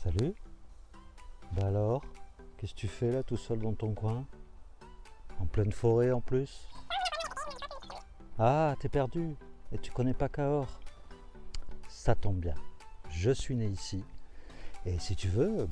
Salut. Bah alors, qu'est-ce que tu fais là tout seul dans ton coin? En pleine forêt en plus? Ah, t'es perdu et tu connais pas Cahors? Ça tombe bien. Je suis né ici et si tu veux,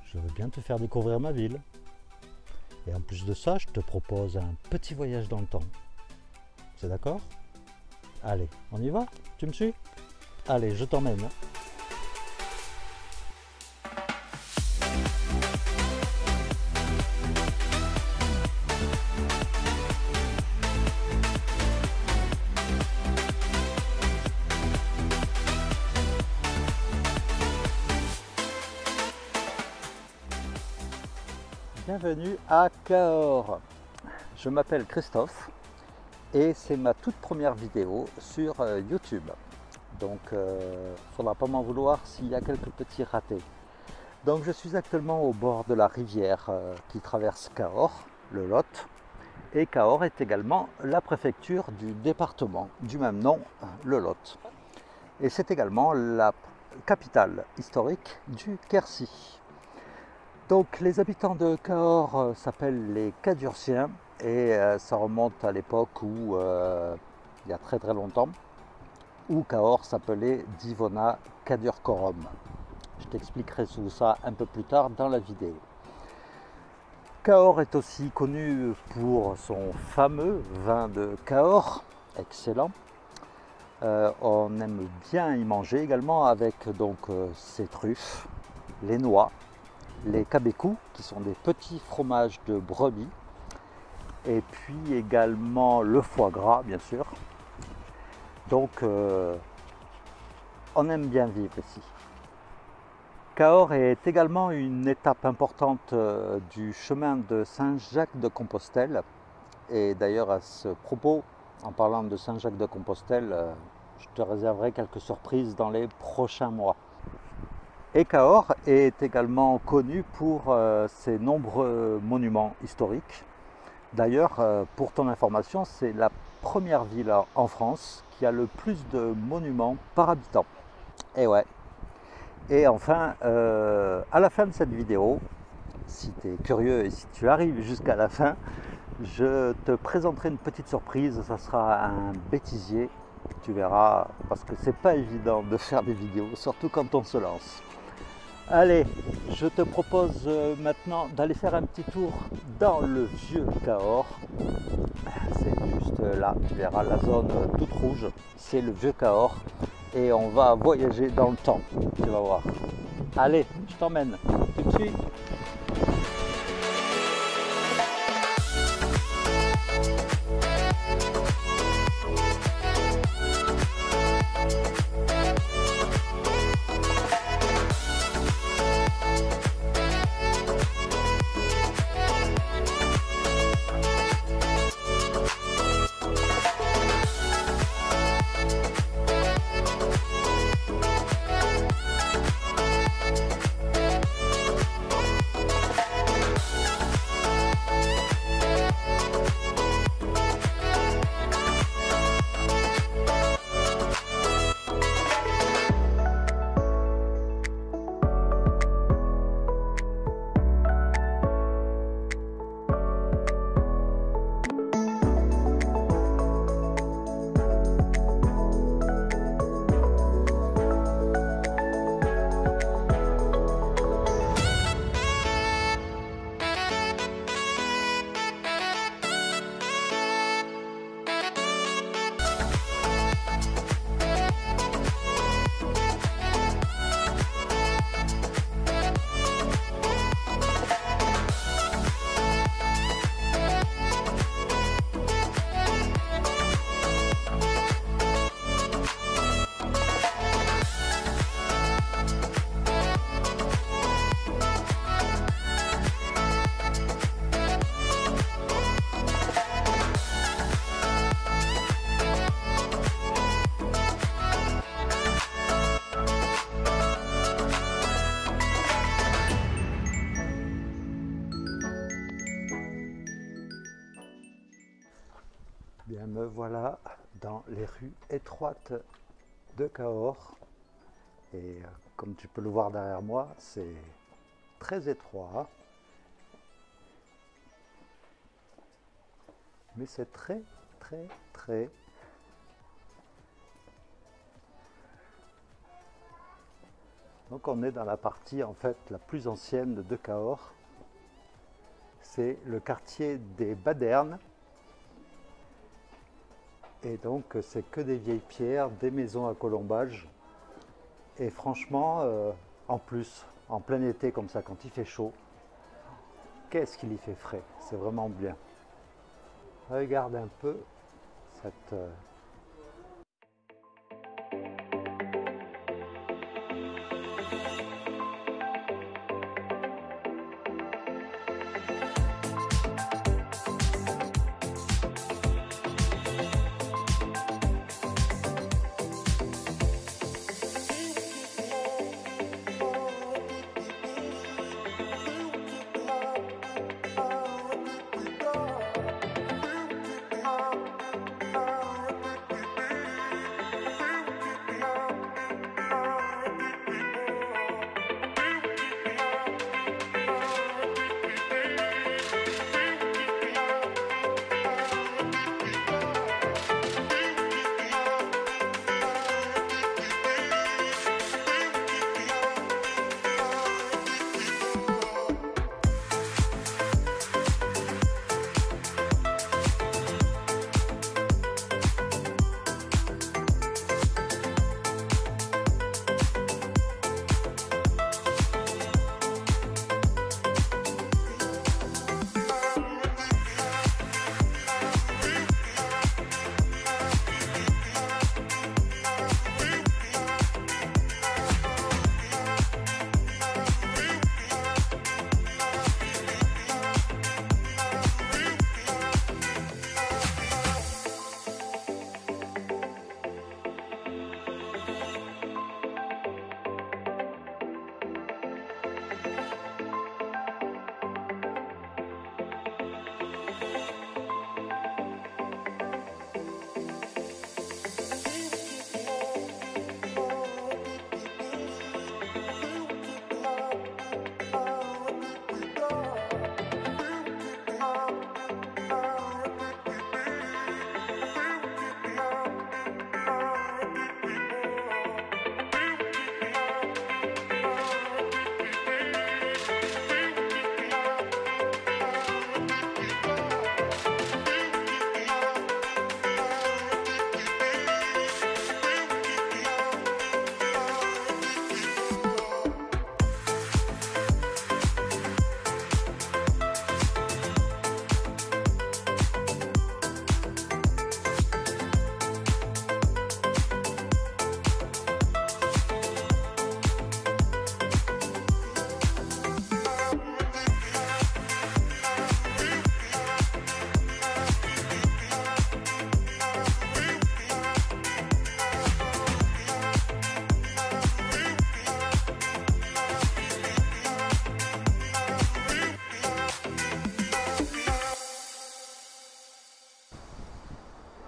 je veux bien te faire découvrir ma ville. Et en plus de ça, je te propose un petit voyage dans le temps. C'est d'accord? Allez, on y va? Tu me suis? Allez, je t'emmène. Bienvenue à Cahors. Je m'appelle Christophe et c'est ma toute première vidéo sur YouTube. Donc faudra pas m'en vouloir s'il y a quelques petits ratés. Donc je suis actuellement au bord de la rivière qui traverse Cahors, le Lot. Et Cahors est également la préfecture du département du même nom, le Lot. Et c'est également la capitale historique du Quercy. Donc les habitants de Cahors s'appellent les Cadurciens et ça remonte à l'époque où, il y a très longtemps, où Cahors s'appelait Divona Cadurcorum. Je t'expliquerai tout ça un peu plus tard dans la vidéo. Cahors est aussi connu pour son fameux vin de Cahors, excellent. On aime bien y manger également avec donc ses truffes, les noix, les cabecous qui sont des petits fromages de brebis et puis également le foie gras bien sûr. Donc on aime bien vivre ici. Cahors est également une étape importante du chemin de Saint-Jacques-de-Compostelle et d'ailleurs à ce propos, en parlant de Saint-Jacques-de-Compostelle, je te réserverai quelques surprises dans les prochains mois. Et Cahors est également connu pour ses nombreux monuments historiques. D'ailleurs, pour ton information, c'est la première ville en France qui a le plus de monuments par habitant. Et ouais. Et enfin, à la fin de cette vidéo, si tu es curieux et si tu arrives jusqu'à la fin, je te présenterai une petite surprise. Ça sera un bêtisier. Tu verras, parce que c'est pas évident de faire des vidéos, surtout quand on se lance. Allez, je te propose maintenant d'aller faire un petit tour dans le vieux Cahors. C'est juste là, tu verras la zone toute rouge, c'est le vieux Cahors. Et on va voyager dans le temps, tu vas voir. Allez, je t'emmène, tu me suis? Bien, me voilà dans les rues étroites de Cahors. Et comme tu peux le voir derrière moi, c'est très étroit. Mais c'est très. Donc on est dans la partie en fait la plus ancienne de Cahors. C'est le quartier des Badernes. Et donc c'est que des vieilles pierres, des maisons à colombage. Et franchement, en plus, en plein été comme ça, quand il fait chaud, qu'est-ce qu'il y fait frais, c'est vraiment bien. Regarde un peu cette...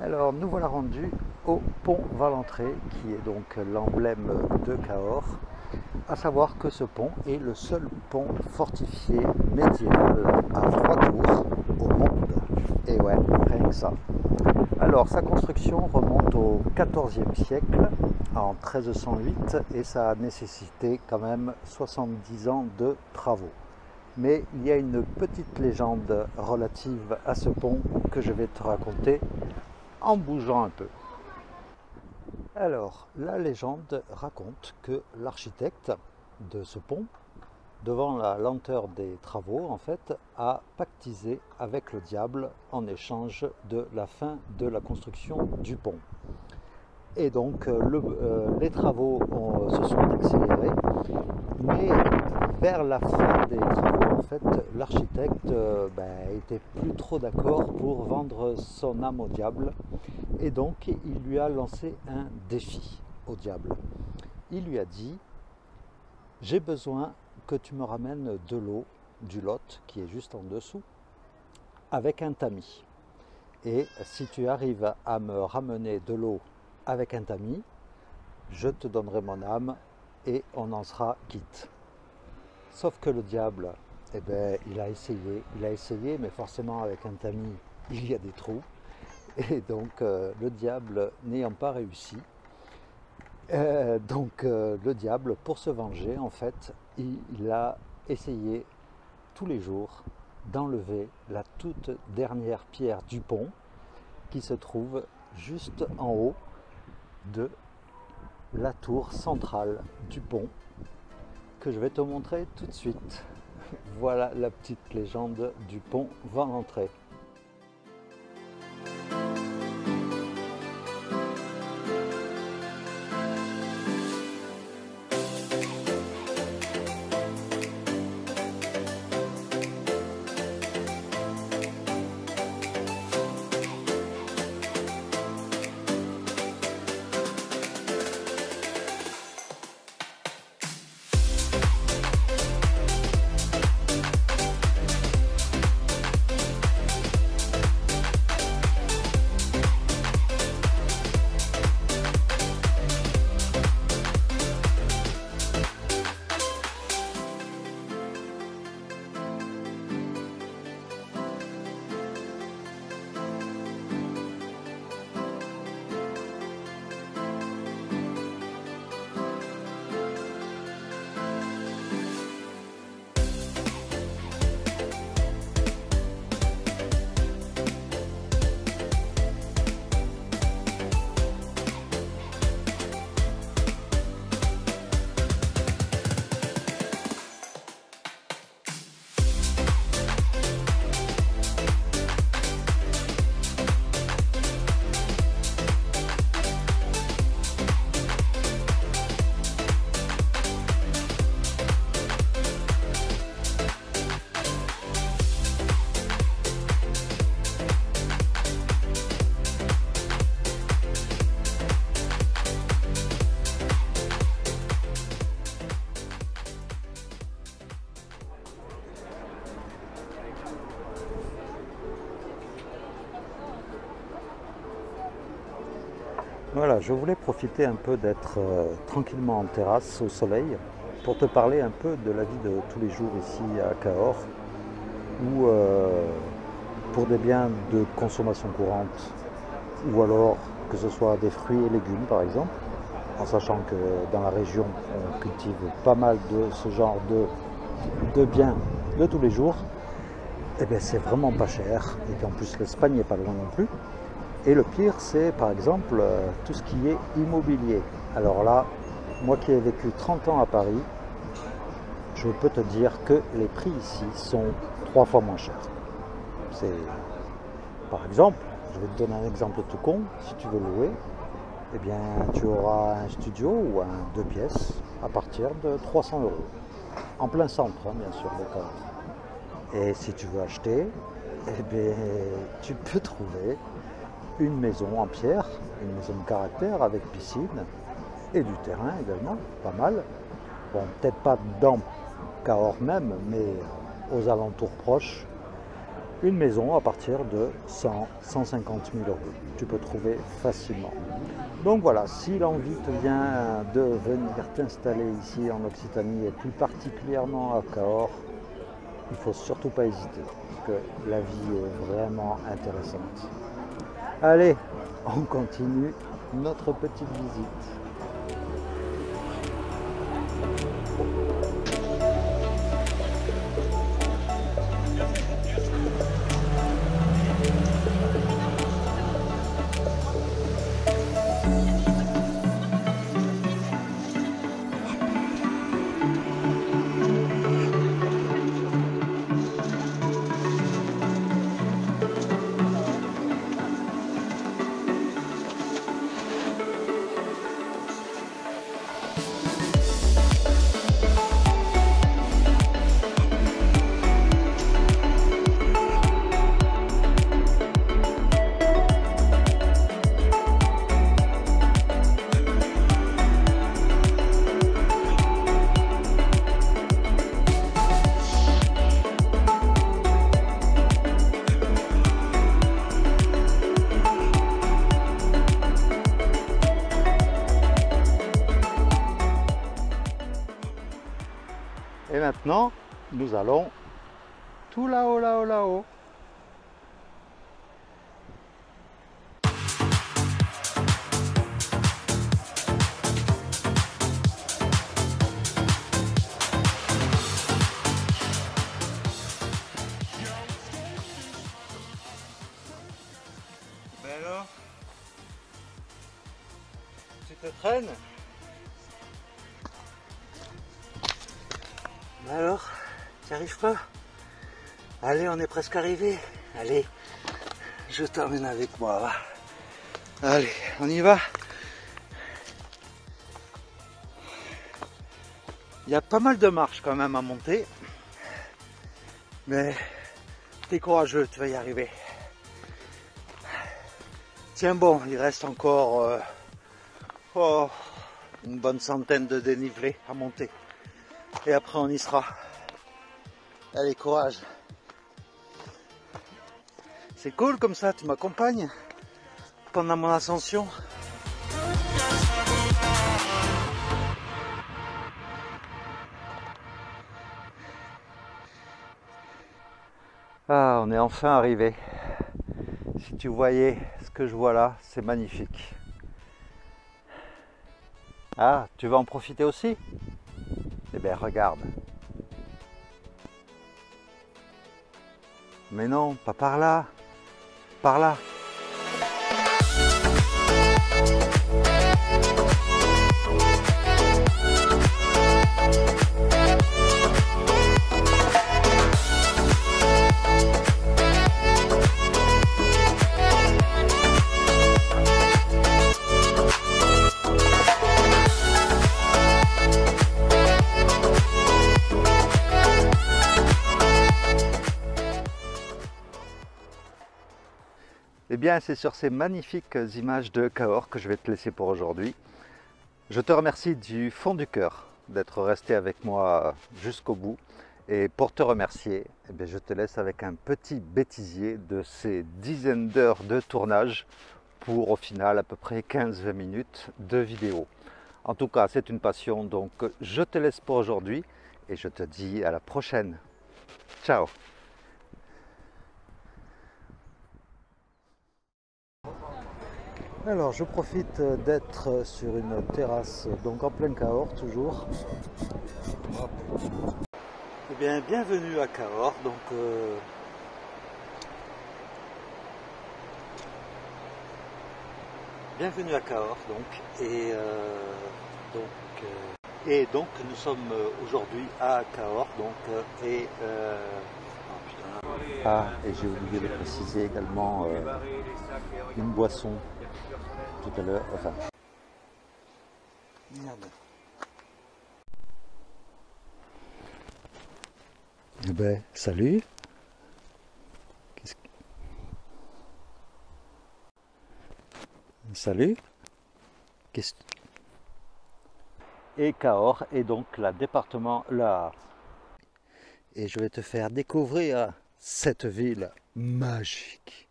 Alors nous voilà rendus au pont Valentré, qui est donc l'emblème de Cahors. À savoir que ce pont est le seul pont fortifié médiéval à 3 tours au monde. Et ouais, rien que ça. Alors sa construction remonte au XIVe siècle, en 1308, et ça a nécessité quand même 70 ans de travaux. Mais il y a une petite légende relative à ce pont que je vais te raconter en bougeant un peu. Alors, la légende raconte que l'architecte de ce pont, devant la lenteur des travaux, en fait, a pactisé avec le diable en échange de la fin de la construction du pont. Et donc, les travaux se sont accélérés, mais vers la fin des travaux, en fait, l'architecte était plus trop d'accord pour vendre son âme au diable, et donc il lui a lancé un défi au diable. Il lui a dit: j'ai besoin que tu me ramènes de l'eau du Lot, qui est juste en dessous, avec un tamis. Et si tu arrives à me ramener de l'eau avec un tamis, je te donnerai mon âme et on en sera quitte. Sauf que le diable, eh ben, il a essayé, mais forcément avec un tamis, il y a des trous. Et donc le diable n'ayant pas réussi, le diable, pour se venger, en fait, il a essayé tous les jours d'enlever la toute dernière pierre du pont qui se trouve juste en haut de la tour centrale du pont que je vais te montrer tout de suite. Voilà la petite légende du pont va rentrer. Voilà, je voulais profiter un peu d'être tranquillement en terrasse au soleil pour te parler un peu de la vie de tous les jours ici à Cahors, où pour des biens de consommation courante, ou alors que ce soit des fruits et légumes par exemple, en sachant que dans la région on cultive pas mal de ce genre de biens de tous les jours, et bien c'est vraiment pas cher, et qu'en plus l'Espagne n'est pas loin non plus. Et le pire, c'est par exemple tout ce qui est immobilier. Alors là, moi qui ai vécu 30 ans à Paris, je peux te dire que les prix ici sont 3 fois moins chers. Par exemple, je vais te donner un exemple tout con, si tu veux louer, eh bien tu auras un studio ou un 2 pièces à partir de 300 €. En plein centre, hein, bien sûr, de Cahors. Et si tu veux acheter, eh bien, tu peux trouver une maison en pierre, une maison de caractère avec piscine et du terrain également, pas mal. Bon, peut-être pas dans Cahors même, mais aux alentours proches. Une maison à partir de 100 150 000 €. Tu peux trouver facilement. Donc voilà, si l'envie te vient de venir t'installer ici en Occitanie et plus particulièrement à Cahors, il ne faut surtout pas hésiter, parce que la vie est vraiment intéressante. Allez, on continue notre petite visite. Et maintenant, nous allons tout là-haut, là-haut, là-haut. Ben alors, tu te traînes? Ben alors, tu n'y arrives pas? Allez, on est presque arrivé. Allez, je t'emmène avec moi, va. Allez, on y va. Il y a pas mal de marches quand même à monter. Mais t'es courageux, tu vas y arriver. Tiens bon, il reste encore une bonne centaine de dénivelés à monter. Et après on y sera. Allez, courage. C'est cool comme ça, tu m'accompagnes pendant mon ascension. Ah, on est enfin arrivé. Si tu voyais ce que je vois là, c'est magnifique. Ah, tu vas en profiter aussi? Eh bien, regarde. Mais non, pas par là. Par là. Eh bien, c'est sur ces magnifiques images de Cahors que je vais te laisser pour aujourd'hui. Je te remercie du fond du cœur d'être resté avec moi jusqu'au bout. Et pour te remercier, eh bien, je te laisse avec un petit bêtisier de ces dizaines d'heures de tournage pour au final à peu près 15-20 minutes de vidéo. En tout cas, c'est une passion, donc je te laisse pour aujourd'hui et je te dis à la prochaine. Ciao! Alors je profite d'être sur une terrasse, donc en plein Cahors toujours. Eh bien, bienvenue à Cahors, donc bienvenue à Cahors, donc, et donc nous sommes aujourd'hui à Cahors, donc, oh, putain. Ah, et j'ai oublié de préciser également une boisson tout à l'heure, enfin. Merde. Eh ben, salut. Salut. Et Cahors est donc le département là. Et je vais te faire découvrir cette ville magique.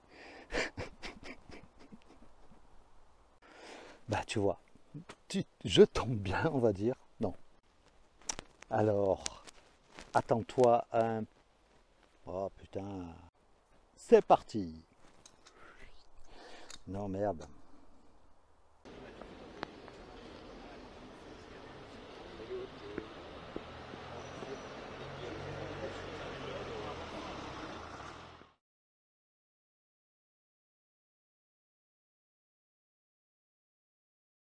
Bah tu vois, je tombe bien on va dire. Non. Alors, attends-toi à un... Oh putain. C'est parti. Non merde.